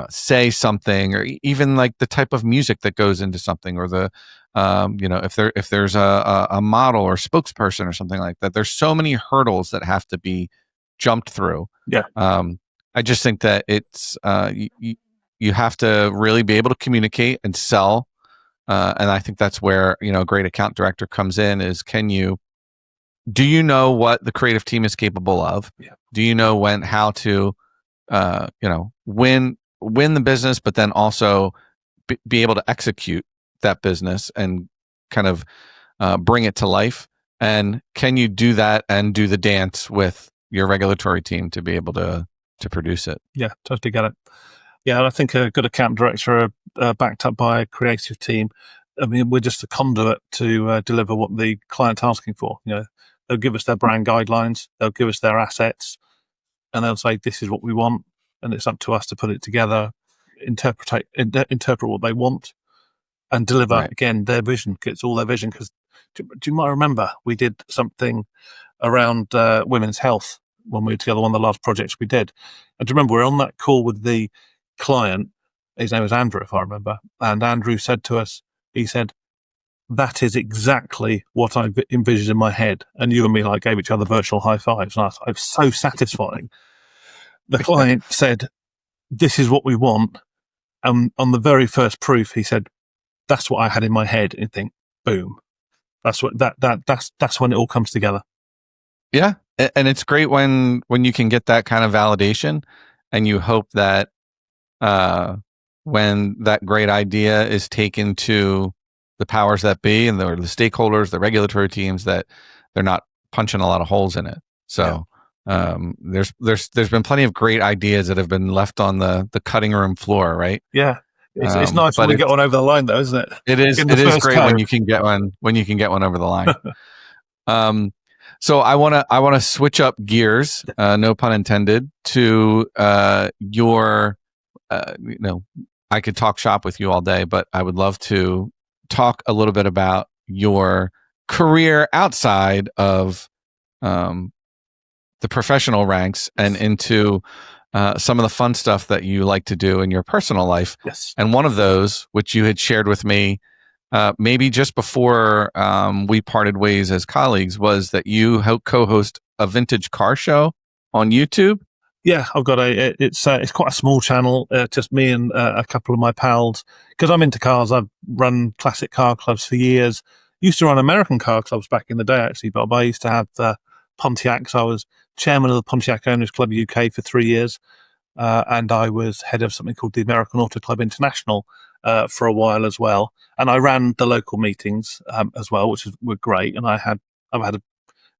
say something, or even like the type of music that goes into something, or the if there's a model or spokesperson or something like that. There's so many hurdles that have to be jumped through. Yeah. I just think that it's you have to really be able to communicate and sell, and I think that's where a great account director comes in. Is do you know what the creative team is capable of? Yeah. Do you know how to win the business, but then also be able to execute that business and kind of bring it to life? And can you do that and do the dance with your regulatory team to be able to produce it? Yeah, totally get it. Yeah, I think a good account director backed up by a creative team. I mean, we're just a conduit to deliver what the client's asking for. They'll give us their brand guidelines, they'll give us their assets, and they'll say, this is what we want. And it's up to us to put it together, interpret what they want, and deliver again their vision. It's all their vision. Because you might remember we did something around women's health when we were together. One of the last projects we did, and do you remember we're on that call with the client. His name was Andrew, if I remember. And Andrew said to us, he said, that is exactly what I envisioned in my head. And you and me like gave each other virtual high fives. And I was so satisfying. The client said, this is what we want. And on the very first proof, he said, that's what I had in my head. And you think, boom. That's when it all comes together. Yeah. And it's great when you can get that kind of validation, and you hope that when that great idea is taken to the powers that be and the stakeholders, the regulatory teams, that they're not punching a lot of holes in it. So there's been plenty of great ideas that have been left on the cutting room floor, right? Yeah. It's nice when we get one over the line, though, isn't it? It is great when you can get one over the line. So I want to switch up gears, no pun intended, to your I could talk shop with you all day, but I would love to talk a little bit about your career outside of the professional ranks and into some of the fun stuff that you like to do in your personal life. Yes. And one of those, which you had shared with me maybe just before we parted ways as colleagues, was that you co-host a vintage car show on YouTube. Yeah, I've got it's quite a small channel, just me and a couple of my pals. Because I'm into cars, I've run classic car clubs for years. Used to run American car clubs back in the day, actually, Bob. I used to have Pontiacs. I was chairman of the Pontiac Owners Club UK for 3 years, and I was head of something called the American Auto Club International for a while as well. And I ran the local meetings as well, which were great. And I've had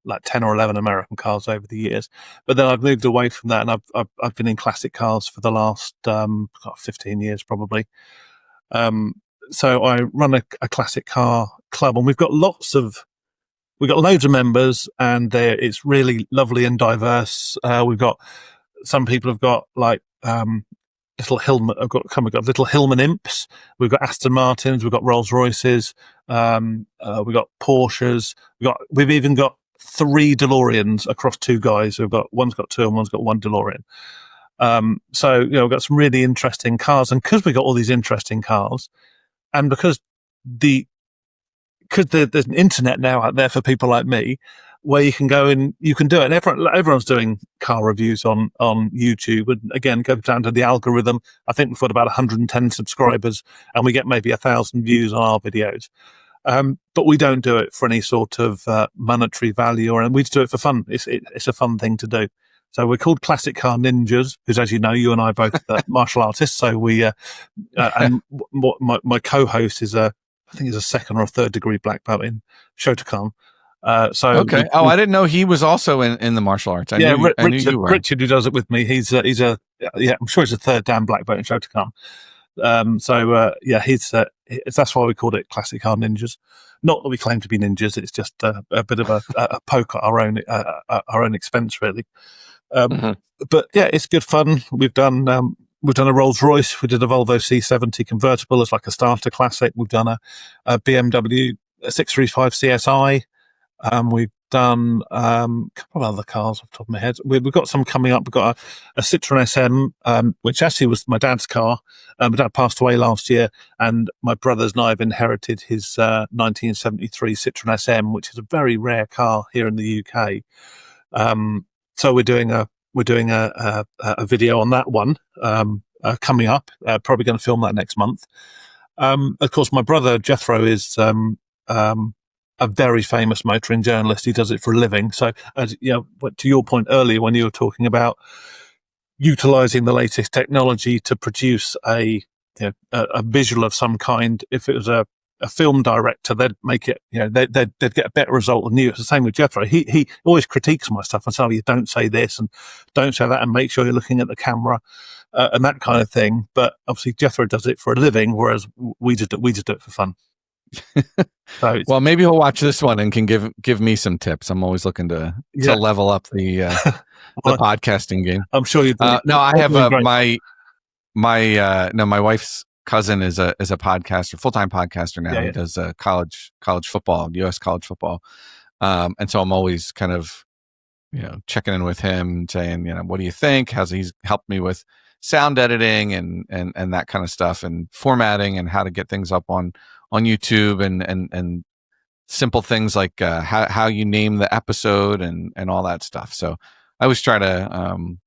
like 10 or 11 American cars over the years. But then I've moved away from that, and I've been in classic cars for the last 15 years probably. So I run a classic car club, and we've got loads of members, and it's really lovely and diverse. We've got some people have got like little Hillman. We've got little Hillman Imps. We've got Aston Martins. We've got Rolls Royces. We've got Porsches. We've even got 3 DeLoreans across 2 guys. One's got 2 and one's got 1 DeLorean. So we've got some really interesting cars, and because we've got all these interesting cars, and because there's an internet now out there for people like me, where you can go and you can do it. And everyone's doing car reviews on YouTube. And again, go down to the algorithm. I think we've got about 110 subscribers, and we get maybe 1,000 views on our videos. But we don't do it for any sort of monetary value, and we just do it for fun. It's a fun thing to do. So we're called Classic Car Ninjas, because, as you know, you and I are both martial artists. So and my co-host is I think he's a 2nd or 3rd degree black belt in Shotokan. Okay. I didn't know he was also in the martial arts. I knew you were. Richard, who does it with me, I'm sure he's a 3rd Dan black belt in Shotokan. That's why we called it Classic Car Ninjas. Not that we claim to be ninjas; it's just a bit of a poke at our own expense, really. But yeah, it's good fun. We've done a Rolls Royce. We did a Volvo C70 convertible as like a starter classic. We've done a BMW 635 CSI. We've done a couple of other cars off the top of my head. We've got some coming up. We've got a Citroen SM, which actually was my dad's car. My dad passed away last year, and my brothers and I have inherited his 1973 Citroen SM, which is a very rare car here in the UK. So we're doing a video on that one coming up. Probably going to film that next month. Of course, my brother Jethro is a very famous motoring journalist. He does it for a living. So, as to your point earlier, when you were talking about utilizing the latest technology to produce a visual of some kind, if it was a film director, they'd make it, they'd get a better result than you. It's the same with Jethro. He always critiques my stuff and says, you don't say this and don't say that, and make sure you're looking at the camera and that kind of thing. But obviously Jethro does it for a living, whereas we just do it for fun. So well, maybe he'll watch this one and can give me some tips. I'm always looking to level up the podcasting game. I'm sure you. No, I have my wife's cousin is a podcaster, full-time podcaster now. He does college football, U.S. college football, and so I'm always kind of checking in with him, saying what do you think? He's helped me with sound editing and that kind of stuff, and formatting, and how to get things up on on YouTube and simple things like how you name the episode and all that stuff. So I always try to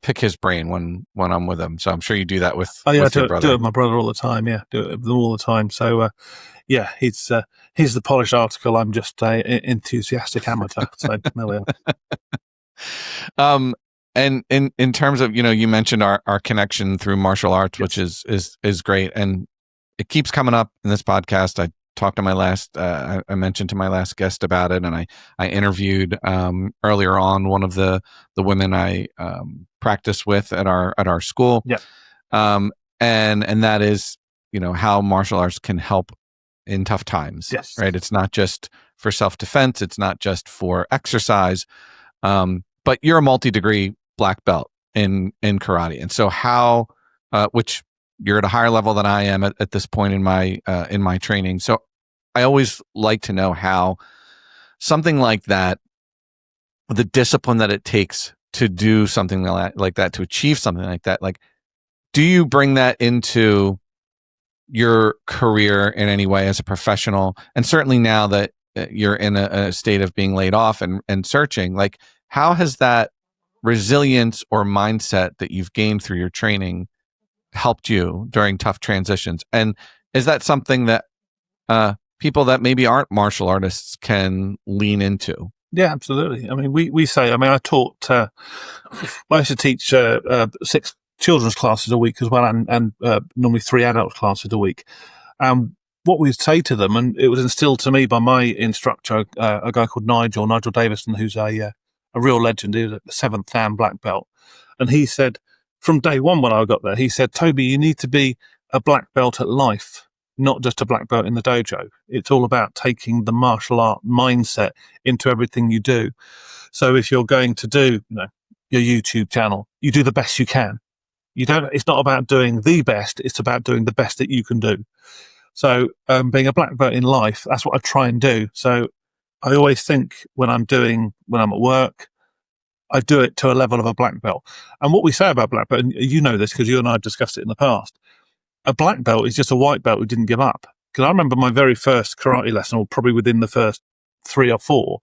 pick his brain when I'm with him. So I'm sure you do that with I your brother. do it with my brother all the time. Yeah, do it with them all the time. So yeah, he's the polished article. I'm just a enthusiastic amateur. So there we are. And in terms of, you mentioned our connection through martial arts, Yes. which is great, and it keeps coming up in this podcast. I talked to my last, I mentioned to my last guest about it, and I interviewed earlier on one of the women I practice with at our school. Yeah. And that is, how martial arts can help in tough times. Yes. Right. It's not just for self-defense. It's not just for exercise. But you're a multi-degree black belt in karate. And so how, which you're at a higher level than I am at this point in my training. So I always like to know how something like that, the discipline that it takes to do something like that, to achieve something like that, like, do you bring that into your career in any way as a professional? And certainly now that you're in a state of being laid off and searching, like, how has that resilience or mindset that you've gained through your training helped you during tough transitions? And is that something that people that maybe aren't martial artists can lean into? Yeah, absolutely. I mean, we say, I taught, I used to teach 6 children's classes a week as well, and normally 3 adult classes a week. What we'd say to them, and it was instilled to me by my instructor, a guy called Nigel Davison, who's a real legend. He was a 7th Dan black belt. And he said, from day one when I got there, he said, Toby, you need to be a black belt at life, not just a black belt in the dojo. It's all about taking the martial art mindset into everything you do. So if you're going to do, your YouTube channel, you do the best you can. It's not about doing the best, it's about doing the best that you can do. So being a black belt in life, that's what I try and do. So I always think when I'm at work, I do it to a level of a black belt. And what we say about black belt, and you know this because you and I have discussed it in the past, a black belt is just a white belt who didn't give up. Because I remember my very first karate lesson, or probably within the first 3 or 4,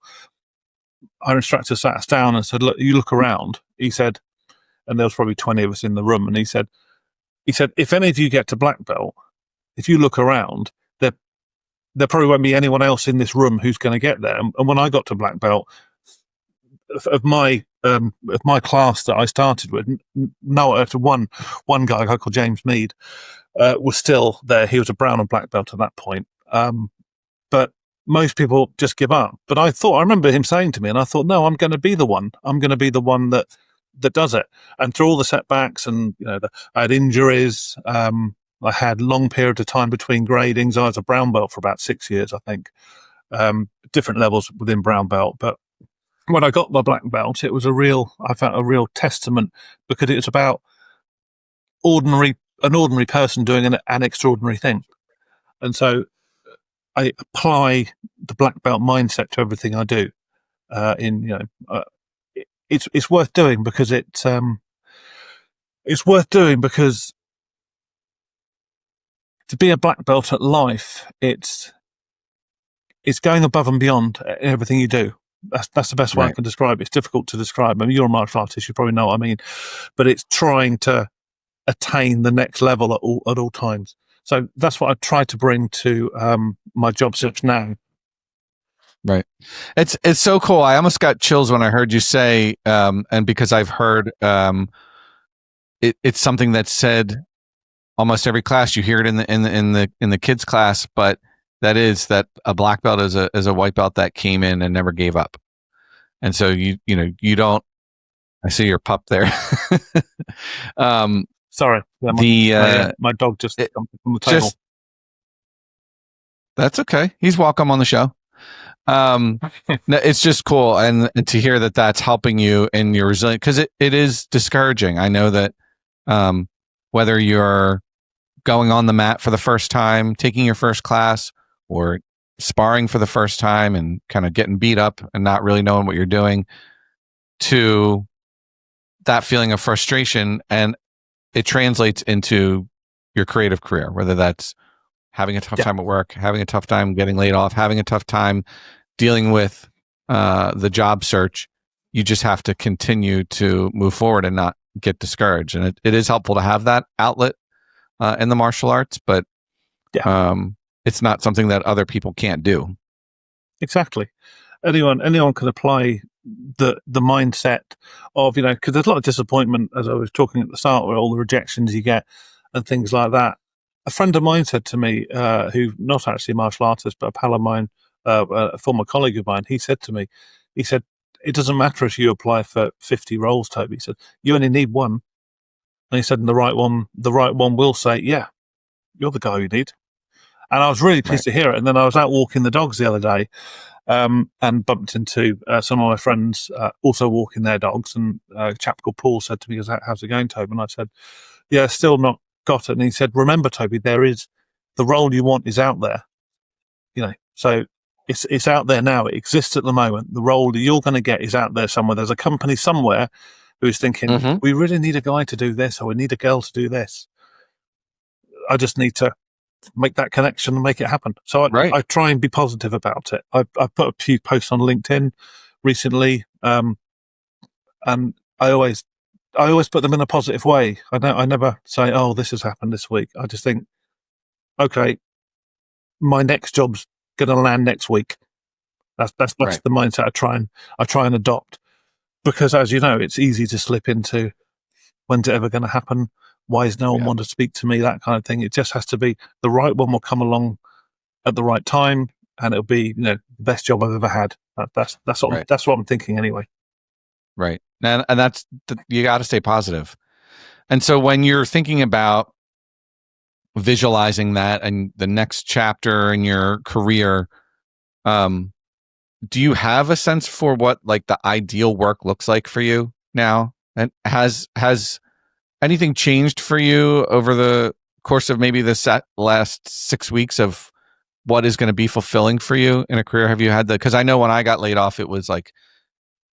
our instructor sat us down and said, look, you look around. He said, and there was probably 20 of us in the room, and he said, if any of you get to black belt, if you look around, there probably won't be anyone else in this room who's going to get there. And when I got to black belt, of my class that I started with, one guy, a guy called James Mead, was still there. He was a brown and black belt at that point. But most people just give up. But I remember him saying to me, and I thought, no, I'm going to be the one. I'm going to be the one that does it. And through all the setbacks, and I had injuries. I had long period of time between gradings. I was a brown belt for about 6 years, I think. Different levels within brown belt, but when I got my black belt, it was I felt a real testament, because it was about an ordinary person doing an extraordinary thing. And so I apply the black belt mindset to everything I do. It's worth doing because to be a black belt at life, it's going above and beyond everything you do. That's the best way I can describe it. It's difficult to describe. I mean, you're a martial artist, you probably know what I mean, but it's trying to attain the next level at all times. So that's what I try to bring to my job search now. Right. It's so cool. I almost got chills when I heard you say, and because I've heard it's something that's said almost every class. You hear it in the kids class, but that is that a black belt is a white belt that came in and never gave up. And so you don't. I see your pup there. Sorry, my dog just jumped from the table. That's okay. He's welcome on the show. It's just cool, and to hear that that's helping you in your resilience, because it is discouraging. I know that whether you're going on the mat for the first time, taking your first class, or sparring for the first time and kind of getting beat up and not really knowing what you're doing, to that feeling of frustration, and it translates into your creative career, whether that's having a tough Yeah. time at work, having a tough time getting laid off, having a tough time dealing with the job search, you just have to continue to move forward and not get discouraged. And it is helpful to have that outlet in the martial arts, but it's not something that other people can't do. Exactly. Anyone can apply the mindset of, because there's a lot of disappointment, as I was talking at the start, where all the rejections you get and things like that. A friend of mine said to me, who not actually a martial artist, but a pal of mine, a former colleague of mine, he said to me, it doesn't matter if you apply for 50 roles, Toby. He said, you only need one. And he said, and the right one will say, yeah, you're the guy you need. And I was really pleased to hear it. And then I was out walking the dogs the other day, and bumped into some of my friends also walking their dogs. And a chap called Paul said to me, how's it going, Toby? And I said, yeah, still not got it. And he said, remember, Toby, the role you want is out there. So it's out there now. It exists at the moment. The role that you're going to get is out there somewhere. There's a company somewhere who's thinking, we really need a guy to do this, or we need a girl to do this. I just need to make that connection and make it happen. So I try and be positive about it. I've put a few posts on LinkedIn recently, and I always put them in a positive way. I never say, oh, this has happened this week. I just think, okay, my next job's going to land next week. That's the mindset I try and adopt, because as you know, it's easy to slip into, when's it ever going to happen? Why is no one want to speak to me? That kind of thing. It just has to be the right one will come along at the right time, and it'll be the best job I've ever had. That's what I'm thinking anyway. Right, and that's you got to stay positive. And so when you're thinking about visualizing that and the next chapter in your career, do you have a sense for what like the ideal work looks like for you now? And has anything changed for you over the course of maybe the last 6 weeks of what is going to be fulfilling for you in a career? Have you had because I know when I got laid off, it was like,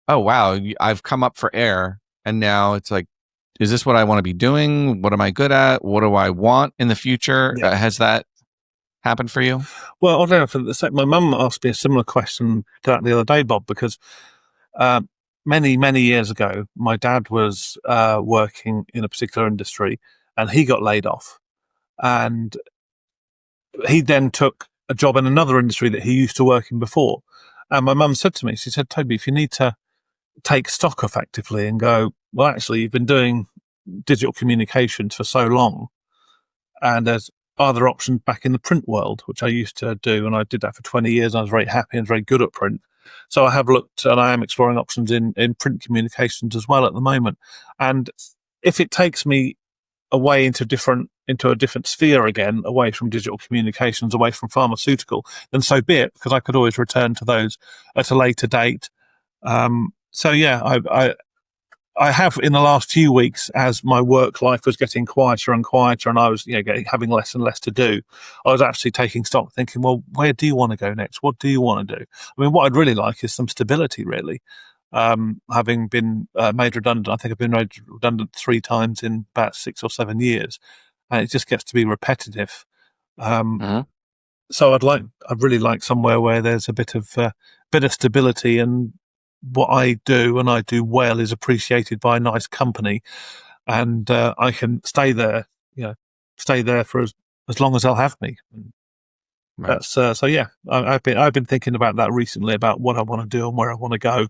oh, wow, I've come up for air. And now it's like, is this what I want to be doing? What am I good at? What do I want in the future? Yeah. Has that happened for you? Well, I don't know. My mum asked me a similar question to that the other day, Bob, because many, many years ago, my dad was working in a particular industry, and he got laid off. And he then took a job in another industry that he used to work in before. And my mum said to me, she said, Toby, if you need to take stock effectively and go, well, actually, you've been doing digital communications for so long, and there's other options back in the print world, which I used to do, and I did that for 20 years. And I was very happy and very good at print. So I have looked, and I am exploring options in print communications as well at the moment. And if it takes me away into a different sphere again, away from digital communications, away from pharmaceutical, then so be it, because I could always return to those at a later date. So yeah, I have in the last few weeks, as my work life was getting quieter and quieter, and I was having less and less to do, I was actually taking stock, thinking, well, where do you want to go next? What do you want to do? I mean, what I'd really like is some stability, really. Having been made redundant, I think I've been made redundant 3 times in about 6 or 7 years, and it just gets to be repetitive. So I'd really like somewhere where there's a bit of stability, and what I do and I do well is appreciated by a nice company, and I can stay there for as long as they'll have me. Right. That's so yeah. I've been thinking about that recently, about what I want to do and where I want to go.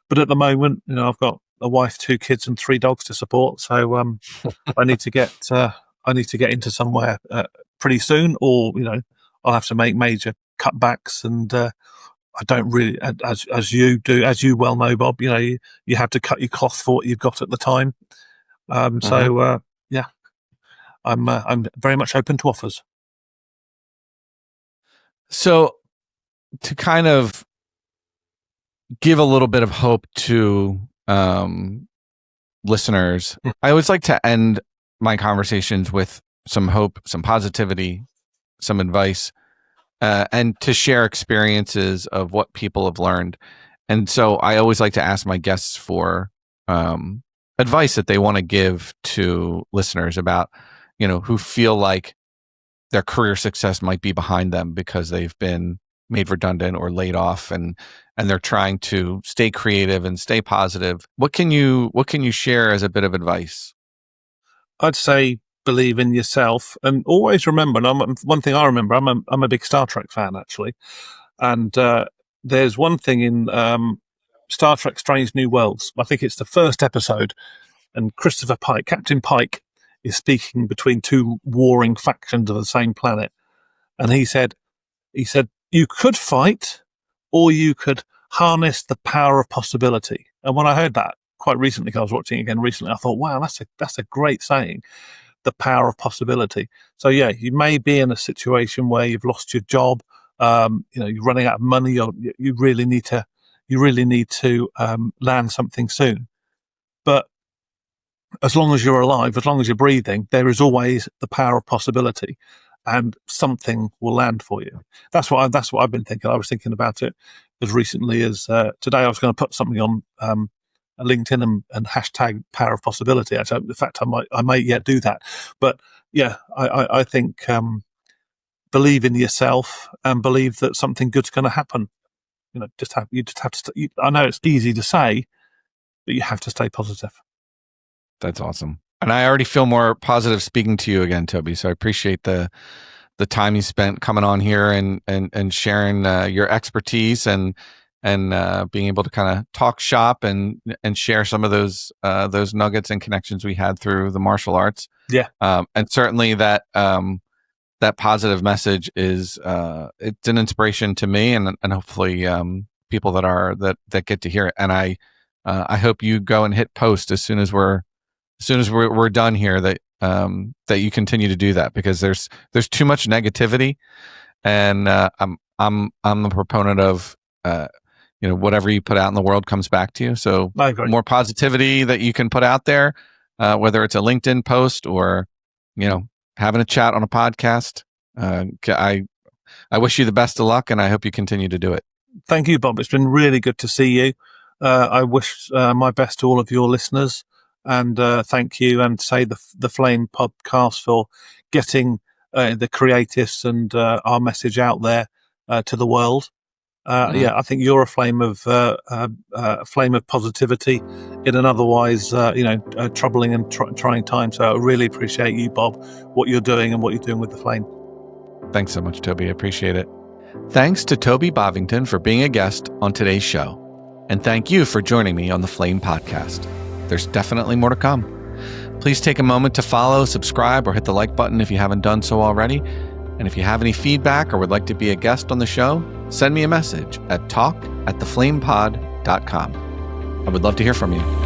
But at the moment, I've got a wife, 2 kids, and 3 dogs to support. So I need to get into somewhere pretty soon, or I'll have to make major cutbacks. And I don't really, as you well know, Bob, you have to cut your cloth for what you've got at the time. So yeah, I'm very much open to offers. So to kind of give a little bit of hope to listeners, I always like to end my conversations with some hope, some positivity, some advice, and to share experiences of what people have learned. And so I always like to ask my guests for advice that they want to give to listeners about, who feel like their career success might be behind them because they've been made redundant or laid off, and they're trying to stay creative and stay positive. What can you share as a bit of advice? I'd say believe in yourself and always remember. And one thing I remember, I'm a big Star Trek fan actually, and there's one thing in Star Trek: Strange New Worlds. I think it's the first episode, and Christopher Pike, Captain Pike, is speaking between two warring factions of the same planet, and he said, you could fight, or you could harness the power of possibility. And when I heard that quite recently, I was watching it again recently, I thought, wow, that's a great saying, the power of possibility. So yeah, you may be in a situation where you've lost your job, you're running out of money, or you really need to land something soon. But as long as you're alive, as long as you're breathing, there is always the power of possibility, and something will land for you. That's what I've been thinking. I was thinking about it as recently as today. I was going to put something on LinkedIn and hashtag power of possibility. Actually, in fact, I might yet do that. But yeah, I think believe in yourself and believe that something good's going to happen. You just have to. I know it's easy to say, but you have to stay positive. That's awesome. And I already feel more positive speaking to you again, Toby. So I appreciate the time you spent coming on here and sharing your expertise and being able to kind of talk shop and share some of those nuggets and connections we had through the martial arts. Yeah. And certainly that positive message is it's an inspiration to me and hopefully people that get to hear it. And I hope you go and hit post as soon as we're done here, that you continue to do that, because there's too much negativity, and I'm the proponent of whatever you put out in the world comes back to you. So more positivity that you can put out there, whether it's a LinkedIn post or having a chat on a podcast. I wish you the best of luck, and I hope you continue to do it. Thank you, Bob. It's been really good to see you. I wish my best to all of your listeners. And thank you, and say the Flame podcast for getting the creatives and our message out there to the world. Yeah, I think you're a flame of positivity in an otherwise troubling and trying time. So I really appreciate you, Bob, what you're doing and what you're doing with the Flame. Thanks so much, Toby. I appreciate it. Thanks to Toby Bovingdon for being a guest on today's show, and thank you for joining me on the Flame podcast. There's definitely more to come. Please take a moment to follow, subscribe, or hit the like button if you haven't done so already. And if you have any feedback or would like to be a guest on the show, send me a message at talk@theflamepod.com. I would love to hear from you.